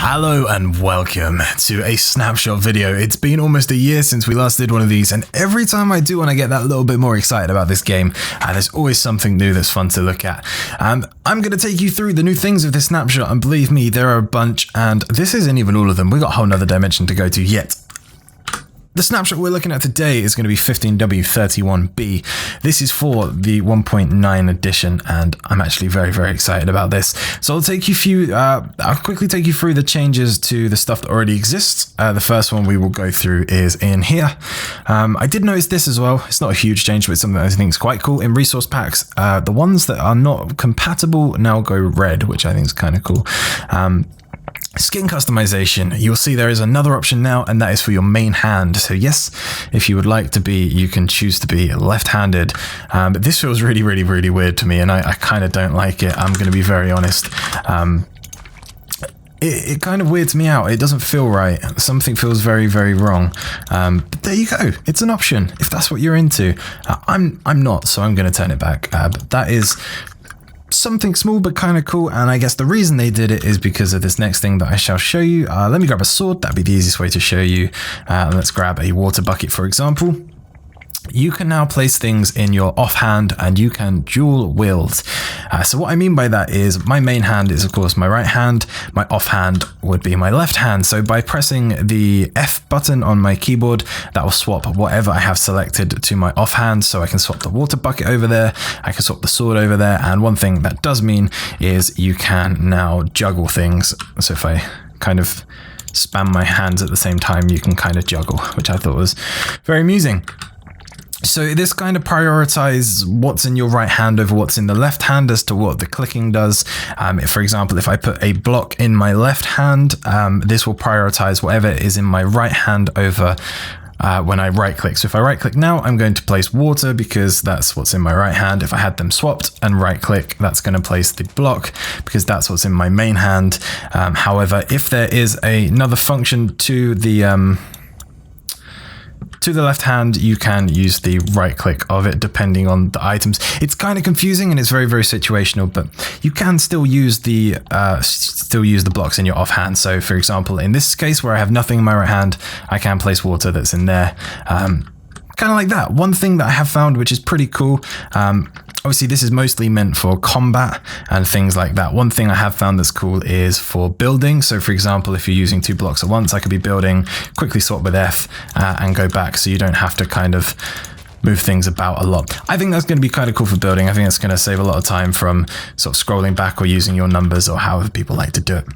Hello and welcome to a snapshot video. It's been almost a year since we last did one of these, and every time I do, I get that little bit more excited about this game, and there's always something new that's fun to look at. I'm going to take you through the new things of this snapshot, and believe me, there are a bunch, and this isn't even all of them. We've got a whole nother dimension to go to yet. The snapshot we're looking at today is going to be 15W31B. This is for the 1.9 edition, and I'm actually very, very excited about this. So I'll quickly take you through the changes to the stuff that already exists. The first one we will go through is in here. I did notice this as well. It's not a huge change, but it's something that I think is quite cool. In resource packs, the ones that are not compatible now go red, which I think is kind of cool. Skin customization, you'll see there is another option now, and that is for your main hand. So yes, if you would like to be, you can choose to be left-handed, but this feels really, really, really weird to me, and I kind of don't like it. I'm going to be very honest. It kind of weirds me out. It doesn't feel right. Something feels very, very wrong. But there you go. It's an option if that's what you're into. I'm not, so I'm going to turn it back. But that is something small but kind of cool, and I guess the reason they did it is because of this next thing that I shall show you. Let me grab a sword. That'd be the easiest way to show you. Let's grab a water bucket, for example. You can now place things in your offhand and you can dual wield. So what I mean by that is my main hand is of course my right hand, my offhand would be my left hand. So by pressing the F button on my keyboard, that will swap whatever I have selected to my offhand. So I can swap the water bucket over there, I can swap the sword over there, and one thing that does mean is you can now juggle things. So if I kind of spam my hands at the same time, you can kind of juggle, which I thought was very amusing. So this kind of prioritizes what's in your right hand over what's in the left hand as to what the clicking does. For example, if I put a block in my left hand, this will prioritize whatever is in my right hand over when I right click. So if I right click now, I'm going to place water because that's what's in my right hand. If I had them swapped and right click, that's going to place the block because that's what's in my main hand. However, if there is another function to the left hand, you can use the right click of it depending on the items. It's kind of confusing and it's very, very situational, but you can still use the blocks in your offhand. So for example, in this case where I have nothing in my right hand, I can place water that's in there. Kind of like that. One thing that I have found which is pretty cool, obviously this is mostly meant for combat and things like that. One thing I have found that's cool is for building. So for example, if you're using two blocks at once, I could be building, quickly swap with F and go back, so you don't have to kind of move things about a lot. I think that's going to be kind of cool for building. I think that's going to save a lot of time from sort of scrolling back or using your numbers or however people like to do it.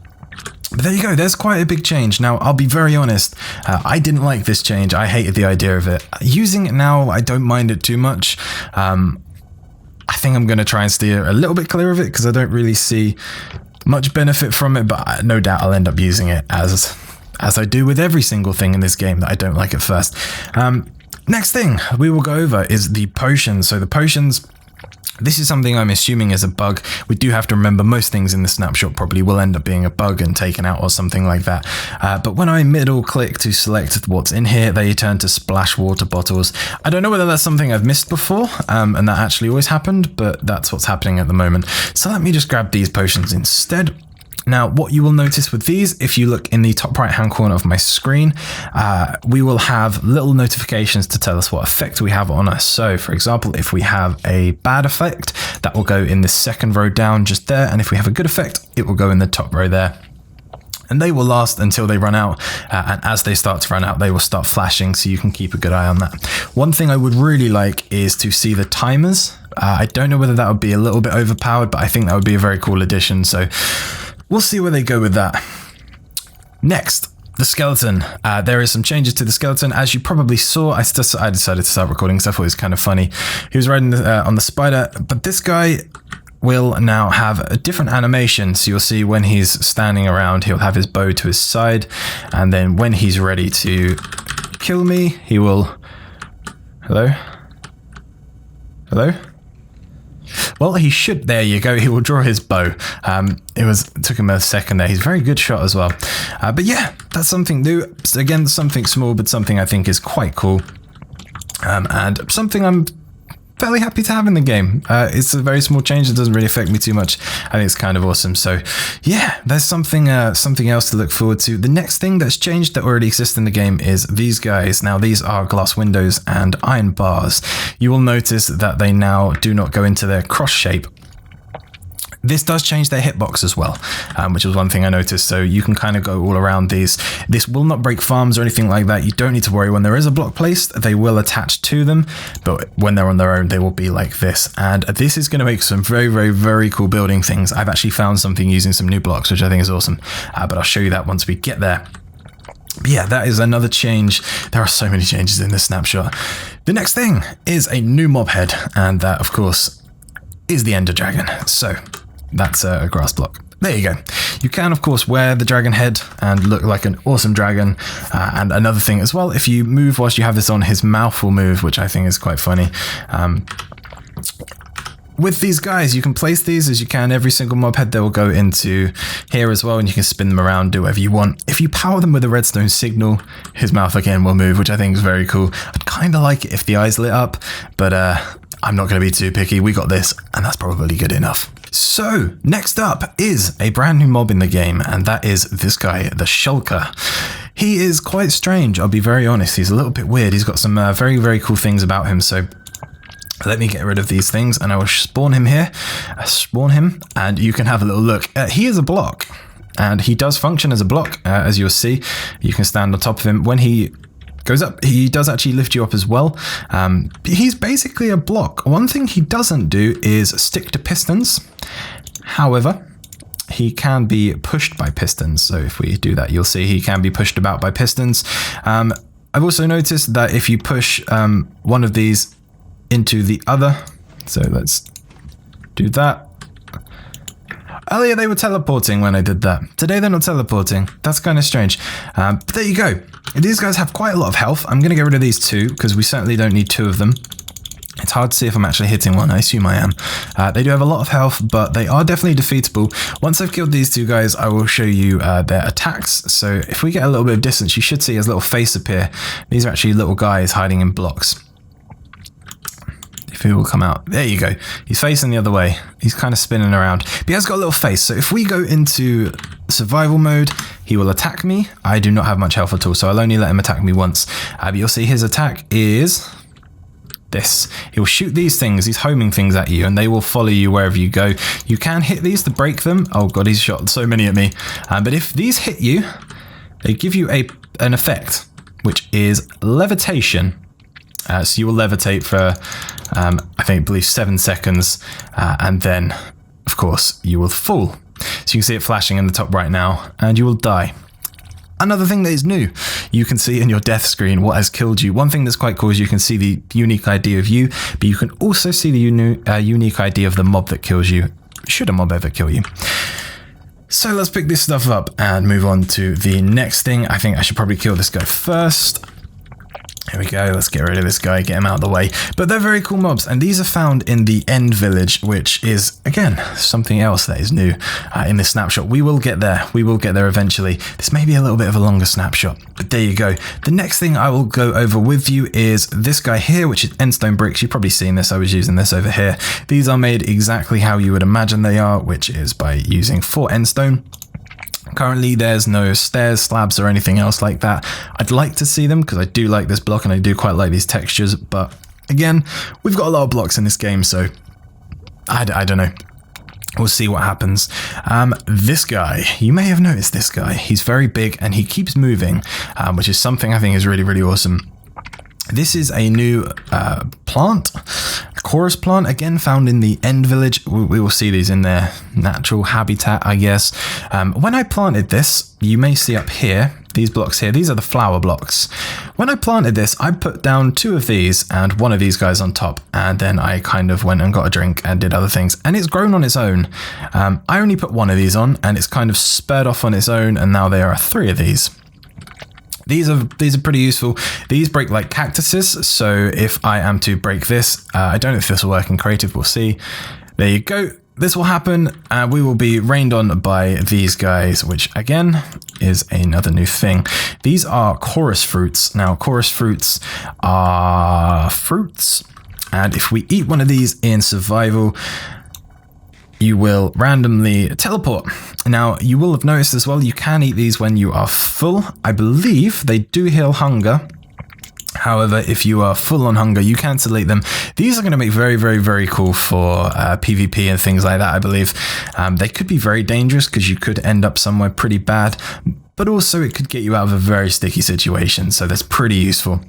But there you go, there's quite a big change. Now, I'll be very honest, I didn't like this change. I hated the idea of it. Using it now, I don't mind it too much. I think I'm going to try and steer a little bit clear of it because I don't really see much benefit from it, but no doubt I'll end up using it as I do with every single thing in this game that I don't like at first. Next thing we will go over is the potions. So the potions, this is something I'm assuming is a bug. We do have to remember most things in the snapshot probably will end up being a bug and taken out or something like that. But when I middle click to select what's in here, they turn to splash water bottles. I don't know whether that's something I've missed before and that actually always happened, but that's what's happening at the moment. So let me just grab these potions instead. Now, what you will notice with these, if you look in the top right hand corner of my screen, we will have little notifications to tell us what effect we have on us. So for example, if we have a bad effect, that will go in the second row down just there. And if we have a good effect, it will go in the top row there. And they will last until they run out, and as they start to run out, they will start flashing, so you can keep a good eye on that. One thing I would really like is to see the timers. I don't know whether that would be a little bit overpowered, but I think that would be a very cool addition. So we'll see where they go with that. Next, the skeleton. There is some changes to the skeleton. As you probably saw, I decided to start recording because I thought it was kind of funny. He was riding on the spider, but this guy will now have a different animation. So you'll see when he's standing around, he'll have his bow to his side, and then when he's ready to kill me, he will... Hello? Hello? Well, he should. There you go. He will draw his bow. It took him a second there. He's a very good shot as well. But yeah, that's something new. Again, something small, but something I think is quite cool. And something I'm fairly happy to have in the game. It's a very small change. It doesn't really affect me too much. I think it's kind of awesome. So yeah, there's something else to look forward to. The next thing that's changed that already exists in the game is these guys. Now these are glass windows and iron bars. You will notice that they now do not go into their cross shape. This does change their hitbox as well, which was one thing I noticed. So you can kind of go all around these. This will not break farms or anything like that. You don't need to worry. When there is a block placed, they will attach to them. But when they're on their own, they will be like this. And this is going to make some very, very, very cool building things. I've actually found something using some new blocks, which I think is awesome. But I'll show you that once we get there. But yeah, that is another change. There are so many changes in this snapshot. The next thing is a new mob head. And that, of course, is the Enderdragon. So that's a grass block. There you go. You can, of course, wear the dragon head and look like an awesome dragon. And another thing as well, if you move whilst you have this on, his mouth will move, which I think is quite funny. With these guys, you can place these as you can. Every single mob head, they will go into here as well, and you can spin them around, do whatever you want. If you power them with a redstone signal, his mouth again will move, which I think is very cool. I'd kind of like it if the eyes lit up, but I'm not going to be too picky. We got this, and that's probably good enough. So, next up is a brand new mob in the game, and that is this guy, the Shulker. He is quite strange, I'll be very honest. He's a little bit weird. He's got some very, very cool things about him, so let me get rid of these things, and I will spawn him here. Spawn him, and you can have a little look. He is a block, and he does function as a block, as you'll see. You can stand on top of him. When he goes up, he does actually lift you up as well. He's basically a block. One thing he doesn't do is stick to pistons. However, he can be pushed by pistons. So if we do that, you'll see he can be pushed about by pistons. I've also noticed that if you push one of these into the other, so let's do that. Earlier they were teleporting when I did that. Today they're not teleporting. That's kind of strange. But there you go. These guys have quite a lot of health. I'm going to get rid of these two because we certainly don't need two of them. It's hard to see if I'm actually hitting one. I assume I am. They do have a lot of health, but they are definitely defeatable. Once I've killed these two guys, I will show you their attacks. So if we get a little bit of distance, you should see his little face appear. These are actually little guys hiding in blocks. If he will come out. There you go. He's facing the other way. He's kind of spinning around. But he has got a little face. So if we go into survival mode, he will attack me. I do not have much health at all, so I'll only let him attack me once. But you'll see his attack is this. He'll shoot these things. He's homing things at you, and they will follow you wherever you go. You can hit these to break them. Oh god, he's shot so many at me. But if these hit you, they give you an effect, which is levitation. So you will levitate for, I believe 7 seconds, and then, of course, you will fall. So you can see it flashing in the top right now, and you will die. Another thing that is new, you can see in your death screen what has killed you. One thing that's quite cool is you can see the unique ID of you, but you can also see the unique ID of the mob that kills you, should a mob ever kill you. So let's pick this stuff up and move on to the next thing. I think I should probably kill this guy first. Here we go, let's get rid of this guy, get him out of the way. But they're very cool mobs, and these are found in the End Village, which is, again, something else that is new in this snapshot. We will get there. We will get there eventually. This may be a little bit of a longer snapshot, but there you go. The next thing I will go over with you is this guy here, which is endstone bricks. You've probably seen this. I was using this over here. These are made exactly how you would imagine they are, which is by using 4 endstone. Currently, there's no stairs, slabs, or anything else like that. I'd like to see them because I do like this block and I do quite like these textures. But again, we've got a lot of blocks in this game, so I don't know. We'll see what happens. This guy, you may have noticed this guy. He's very big and he keeps moving, which is something I think is really, really awesome. This is a new plant, a chorus plant, again found in the End Village. We will see these in their natural habitat, I guess. When I planted this, you may see up here, these blocks here, these are the flower blocks. When I planted this, I put down 2 of these and 1 of these guys on top, and then I kind of went and got a drink and did other things, and it's grown on its own. I only put 1 of these on, and it's kind of spurred off on its own, and now there are 3 of these. These are pretty useful. These break like cactuses, so if I am to break this, I don't know if this will work in creative, we'll see. There you go. This will happen, and we will be rained on by these guys, which again is another new thing. These are chorus fruits. Now, chorus fruits are fruits And if we eat one of these in survival, you will randomly teleport. Now, you will have noticed as well, you can eat these when you are full. I believe they do heal hunger. However, if you are full on hunger, you can delete them. These are going to make very, very, very cool for PvP and things like that, I believe. They could be very dangerous because you could end up somewhere pretty bad, but also it could get you out of a very sticky situation. So that's pretty useful.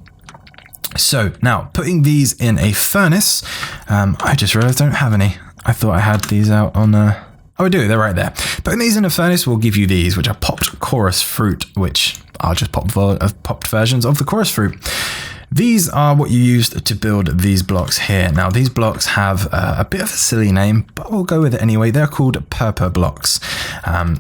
So now, putting these in a furnace, I just realized I don't have any. I thought I had these out on oh, I do, they're right there. Putting these in a furnace will give you these, which are popped chorus fruit, which are just popped versions of the chorus fruit. These are what you used to build these blocks here. Now, these blocks have a bit of a silly name, but we'll go with it anyway. They're called purpur blocks.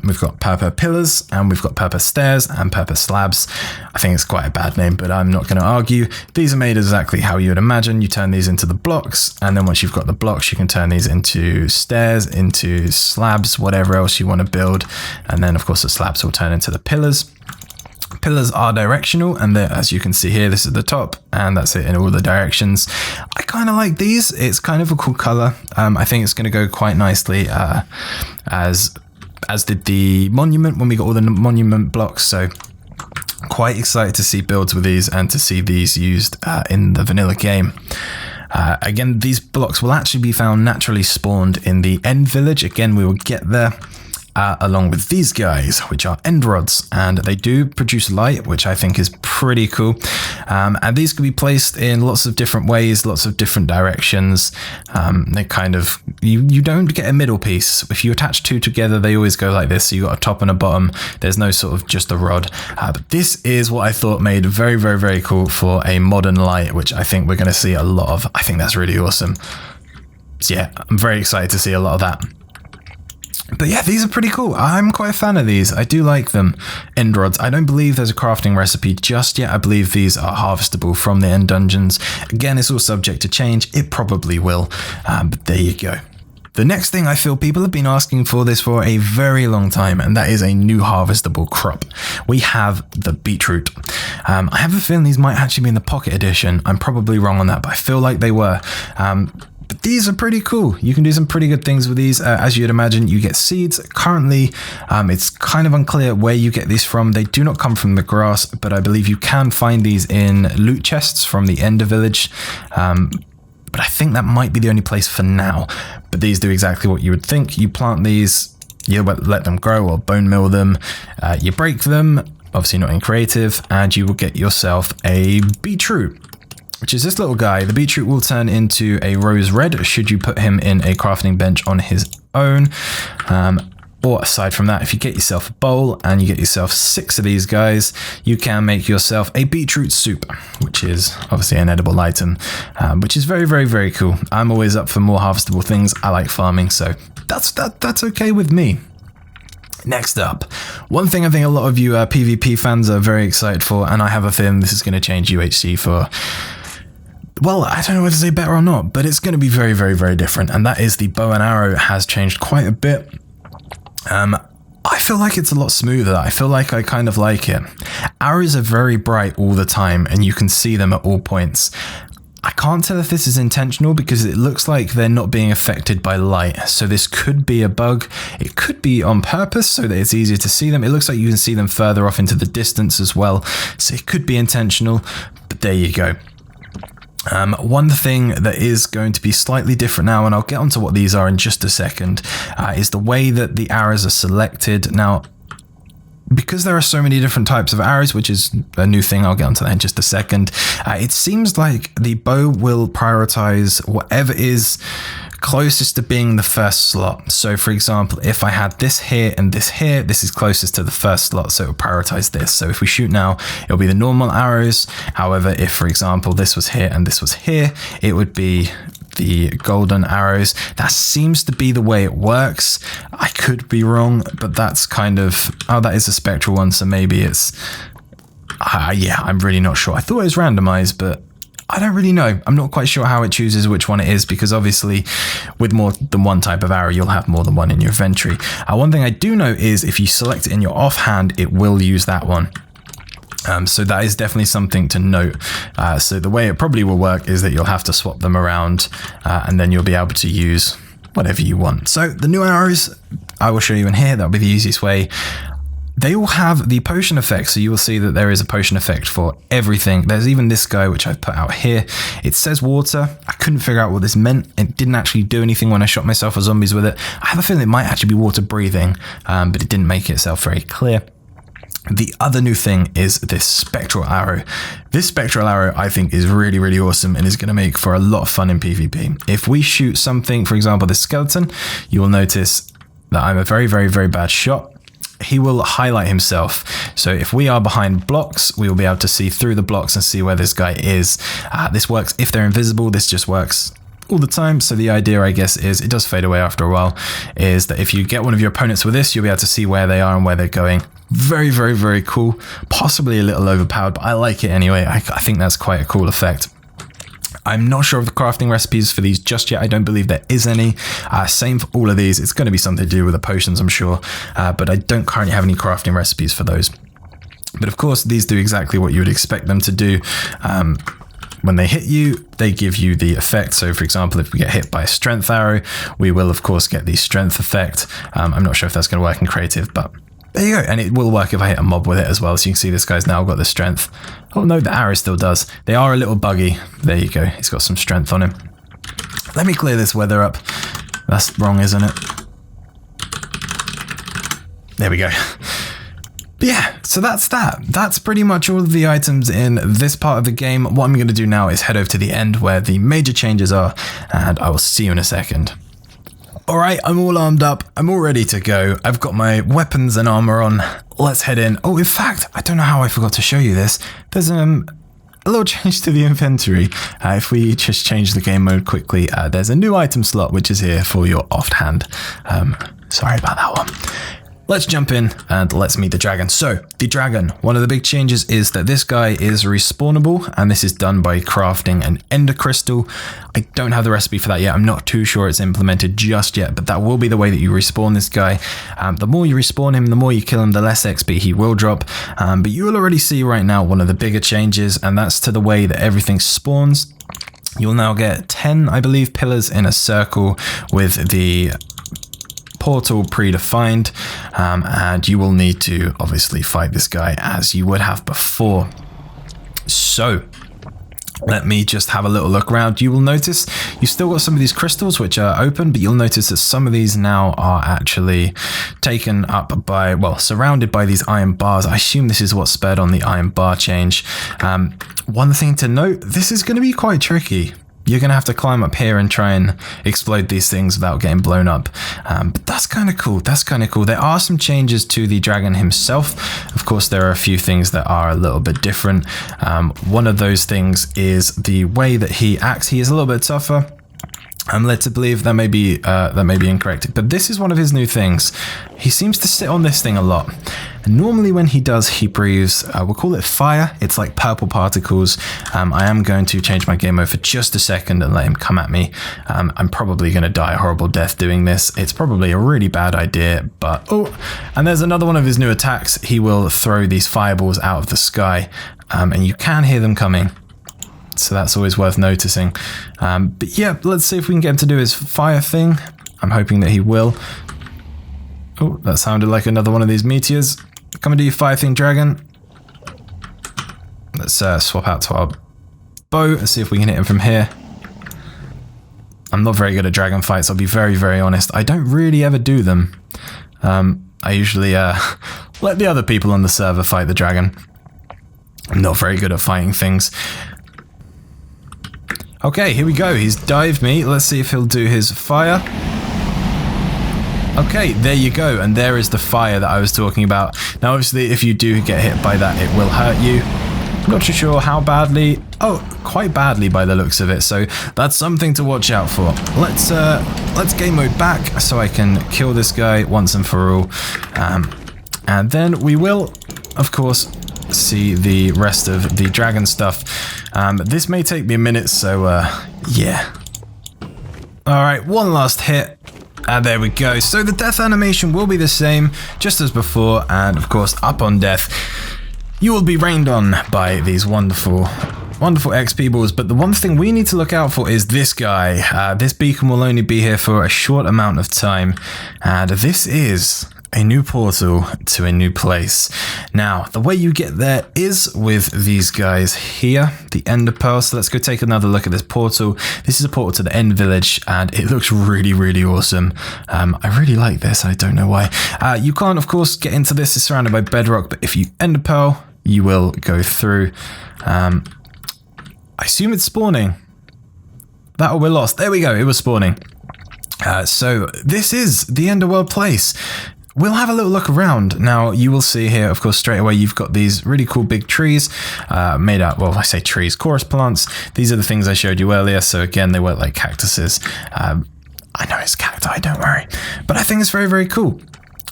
We've got purpur pillars, and we've got purpur stairs and purpur slabs. I think it's quite a bad name, but I'm not going to argue. These are made exactly how you would imagine. You turn these into the blocks, and then once you've got the blocks, you can turn these into stairs, into slabs, whatever else you want to build. And then, of course, the slabs will turn into the pillars. Pillars are directional, and as you can see here, this is the top, and that's it in all the directions. I kind of like these. It's kind of a cool color. I think it's going to go quite nicely as did the monument when we got all the monument blocks. So quite excited to see builds with these and to see these used in the vanilla game. Again, these blocks will actually be found naturally spawned in the end village. Again, we will get there. Along with these guys, which are end rods, and they do produce light, which I think is pretty cool. And these can be placed in lots of different ways, lots of different directions. They kind of, you don't get a middle piece. If you attach two together, they always go like this. So you got a top and a bottom. There's no sort of just a rod. But this is what I thought made very, very, very cool for a modern light, which I think we're going to see a lot of. I think that's really awesome. So yeah, I'm very excited to see a lot of that. But yeah, these are pretty cool. I'm quite a fan of these. I do like them. End rods. I don't believe there's a crafting recipe just yet. I believe these are harvestable from the end dungeons. Again, it's all subject to change. It probably will. But there you go. The next thing I feel people have been asking for this for a very long time, and that is a new harvestable crop. We have the beetroot. I have a feeling these might actually be in the pocket edition. I'm probably wrong on that, but I feel like they were. But these are pretty cool. You can do some pretty good things with these. As you'd imagine, you get seeds. Currently, it's kind of unclear where you get these from. They do not come from the grass, but I believe you can find these in loot chests from the Ender village. But I think that might be the only place for now. But these do exactly what you would think. You plant these, you let them grow or bone meal them. You break them, obviously not in creative, and you will get yourself a beetroot, which is this little guy. The beetroot will turn into a rose red should you put him in a crafting bench on his own. Or aside from that, if you get yourself a bowl and you get yourself 6 of these guys, you can make yourself a beetroot soup, which is obviously an edible item, which is very, very, very cool. I'm always up for more harvestable things. I like farming, so that's okay with me. Next up, one thing I think a lot of you PvP fans are very excited for, and I have a feeling this is going to change UHC for... well, I don't know whether to say better or not, but it's going to be very, very, very different. And that is the bow and arrow has changed quite a bit. I feel like it's a lot smoother. I feel like I kind of like it. Arrows are very bright all the time, and you can see them at all points. I can't tell if this is intentional because it looks like they're not being affected by light. So this could be a bug. It could be on purpose so that it's easier to see them. It looks like you can see them further off into the distance as well. So it could be intentional, but there you go. One thing that is going to be slightly different now, and I'll get onto what these are in just a second, is the way that the arrows are selected. Now, because there are so many different types of arrows, which is a new thing, I'll get onto that in just a second, it seems like the bow will prioritize whatever is closest to being the first slot. So for example, if I had this here and this here, this is closest to the first slot, so it will prioritize this. So if we shoot now, it'll be the normal arrows. However, if for example this was here and this was here, it would be the golden arrows. That seems to be the way it works. I could be wrong, but that's kind of, oh, that is a spectral one, so maybe it's yeah, I'm really not sure. I thought it was randomized, but I don't really know. I'm not quite sure how it chooses which one it is, because obviously with more than one type of arrow, you'll have more than one in your inventory. One thing I do know is if you select it in your offhand, it will use that one. So that is definitely something to note. So the way it probably will work is that you'll have to swap them around and then you'll be able to use whatever you want. So the new arrows, I will show you in here. That'll be the easiest way. They all have the potion effect, so you will see that there is a potion effect for everything. There's even this guy, which I've put out here. It says water. I couldn't figure out what this meant. It didn't actually do anything when I shot myself or zombies with it. I have a feeling it might actually be water breathing, but it didn't make itself very clear. The other new thing is this spectral arrow. This spectral arrow, I think, is really, really awesome and is going to make for a lot of fun in PvP. If we shoot something, for example, this skeleton, you will notice that I'm a very, very, very bad shot. He will highlight himself. So if we are behind blocks, we will be able to see through the blocks and see where this guy is. This works if they're invisible. This just works all the time. So the idea, I guess, is it does fade away after a while, is that if you get one of your opponents with this, you'll be able to see where they are and where they're going. Very, very, very cool. Possibly a little overpowered, but I like it anyway. I think that's quite a cool effect. I'm not sure of the crafting recipes for these just yet. I don't believe there is any. Same for all of these. It's going to be something to do with the potions, I'm sure. But I don't currently have any crafting recipes for those. But of course, these do exactly what you would expect them to do. When they hit you, they give you the effect. So for example, if we get hit by a strength arrow, we will of course get the strength effect. I'm not sure if that's going to work in creative, but there you go. And it will work if I hit a mob with it as well. So you can see this guy's now got the strength. Oh no, the arrow still does. They are a little buggy. There you go. He's got some strength on him. Let me clear this weather up. That's wrong, isn't it? There we go. But yeah, so that's that. That's pretty much all of the items in this part of the game. What I'm going to do now is head over to the end where the major changes are, and I will see you in a second. Alright, I'm all armed up, I'm all ready to go. I've got my weapons and armor on. Let's head in. Oh, in fact, I don't know how I forgot to show you this. There's a little change to the inventory. If we just change the game mode quickly, there's a new item slot which is here for your offhand. Sorry about that one. Let's jump in and let's meet the dragon. So, the dragon, one of the big changes is that this guy is respawnable, and this is done by crafting an ender crystal. I don't have the recipe for that yet. I'm not too sure it's implemented just yet, but that will be the way that you respawn this guy. The more you respawn him, the more you kill him, the less XP he will drop. But you will already see right now one of the bigger changes, and that's to the way that everything spawns. You'll now get 10, I believe, pillars in a circle with the portal predefined, and you will need to obviously fight this guy as you would have before. So let me just have a little look around. You will notice you've still got some of these crystals which are open, but you'll notice that some of these now are actually taken up by, well, surrounded by these iron bars. I assume this is what spurred on the iron bar change. One thing to note, this is going to be quite tricky. You're going to have to climb up here and try and explode these things without getting blown up. But that's kind of cool. That's kind of cool. There are some changes to the dragon himself. Of course, there are a few things that are a little bit different. One of those things is the way that he acts. He is a little bit tougher. I'm led to believe that may be incorrect, but this is one of his new things. He seems to sit on this thing a lot. And normally when he does, he breathes, we'll call it fire. It's like purple particles. I am going to change my game mode for just a second and let him come at me. I'm probably going to die a horrible death doing this. It's probably a really bad idea, but oh, and there's another one of his new attacks. He will throw these fireballs out of the sky, and you can hear them coming. So that's always worth noticing. But yeah, let's see if we can get him to do his fire thing. I'm hoping that he will. Oh, that sounded like another one of these meteors. Come and do your fire thing, dragon. Let's swap out to our bow and see if we can hit him from here. I'm not very good at dragon fights, I'll be very, very honest. I don't really ever do them. I usually let the other people on the server fight the dragon. I'm not very good at fighting things. Okay, here we go. He's dived me. Let's see if he'll do his fire. Okay, there you go. And there is the fire that I was talking about. Now, obviously, if you do get hit by that, it will hurt you. I'm not too sure how badly. Oh, quite badly by the looks of it. So that's something to watch out for. Let's game mode back so I can kill this guy once and for all. And then we will, of course, see the rest of the dragon stuff. This may take me a minute, so yeah. Alright, one last hit. There we go. So the death animation will be the same, just as before, and of course, up on death. you will be rained on by these wonderful XP balls, but the one thing we need to look out for is this guy. This beacon will only be here for a short amount of time, and this is a new portal to a new place. Now, the way you get there is with these guys here, the Ender Pearl. So let's go take another look at this portal. This is a portal to the End Village, and it looks really, really awesome. I really like this. I don't know why. You can't, of course, get into this. It's surrounded by bedrock, but if you Ender Pearl, you will go through. I assume it's spawning. That or we're lost. There we go. It was spawning. So this is the Enderworld place. We'll have a little look around. Now, you will see here, of course, straight away, you've got these really cool big trees made out, well, I say trees, chorus plants. These are the things I showed you earlier. So again, they work like cactuses. I know it's cacti, don't worry. But I think it's very, very cool.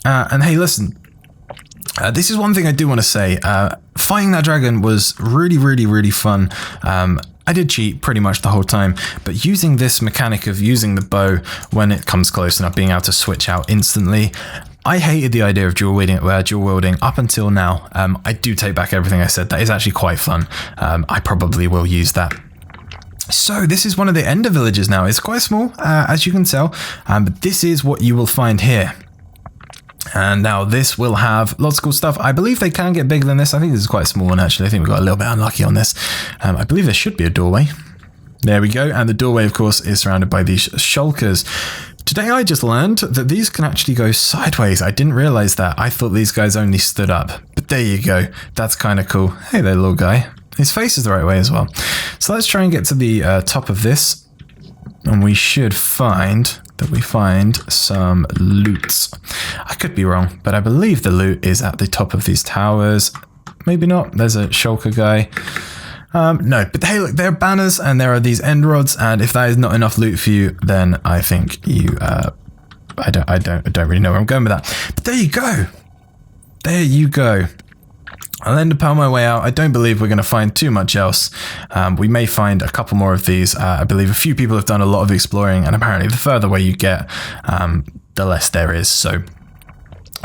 And hey, listen, this is one thing I do want to say. Fighting that dragon was really, really, really fun. I did cheat pretty much the whole time, but using this mechanic of using the bow when it comes close enough, being able to switch out instantly, I hated the idea of dual wielding up until now. I do take back everything I said. That is actually quite fun. I probably will use that. So this is one of the Ender villages now. It's quite small, as you can tell, but this is what you will find here. And now this will have lots of cool stuff. I believe they can get bigger than this. I think this is quite a small one, actually. I think we got a little bit unlucky on this. I believe there should be a doorway. There we go. And the doorway, of course, is surrounded by these shulkers. Today I just learned that these can actually go sideways. I didn't realize that. I thought these guys only stood up. But there you go. That's kind of cool. Hey there, little guy. His face is the right way as well. So let's try and get to the top of this. And we should find that we find some loot. I could be wrong, but I believe the loot is at the top of these towers. Maybe not. There's a shulker guy. No, but hey, look, there are banners and there are these end rods, and if that is not enough loot for you, then I think you, I don't really know where I'm going with that. But there you go. There you go. I'll end up on my way out. I don't believe we're going to find too much else. We may find a couple more of these. I believe a few people have done a lot of exploring, and apparently the further away you get, the less there is. So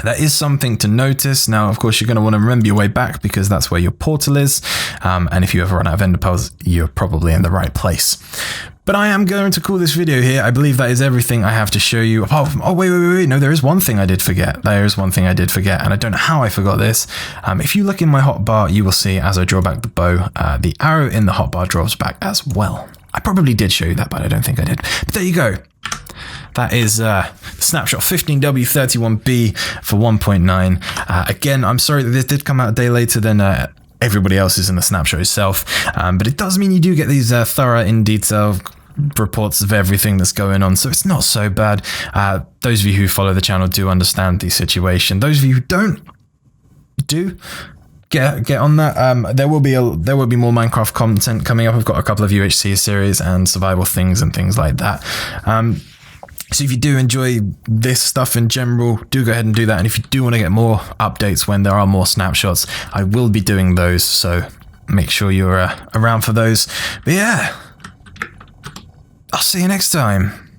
that is something to notice. Now, of course, you're going to want to remember your way back because that's where your portal is. And if you ever run out of ender pearls, you're probably in the right place. But I am going to call this video here. I believe that is everything I have to show you. Apart from, oh, wait. No, there is one thing I did forget. There is one thing I did forget, and I don't know how I forgot this. If you look in my hotbar, you will see as I draw back the bow, the arrow in the hotbar draws back as well. I probably did show you that, but I don't think I did. But there you go. That is the snapshot 15W31B for 1.9. Again, I'm sorry that this did come out a day later than everybody else is in the snapshot itself, but it does mean you do get these thorough, in detail reports of everything that's going on, so it's not so bad. Those of you who follow the channel do understand the situation. Those of you who don't, get on that. There will be more Minecraft content coming up. I've got a couple of UHC series and survival things and things like that. So if you do enjoy this stuff in general, do go ahead and do that. And if you do want to get more updates when there are more snapshots, I will be doing those. So make sure you're around for those. But yeah, I'll see you next time.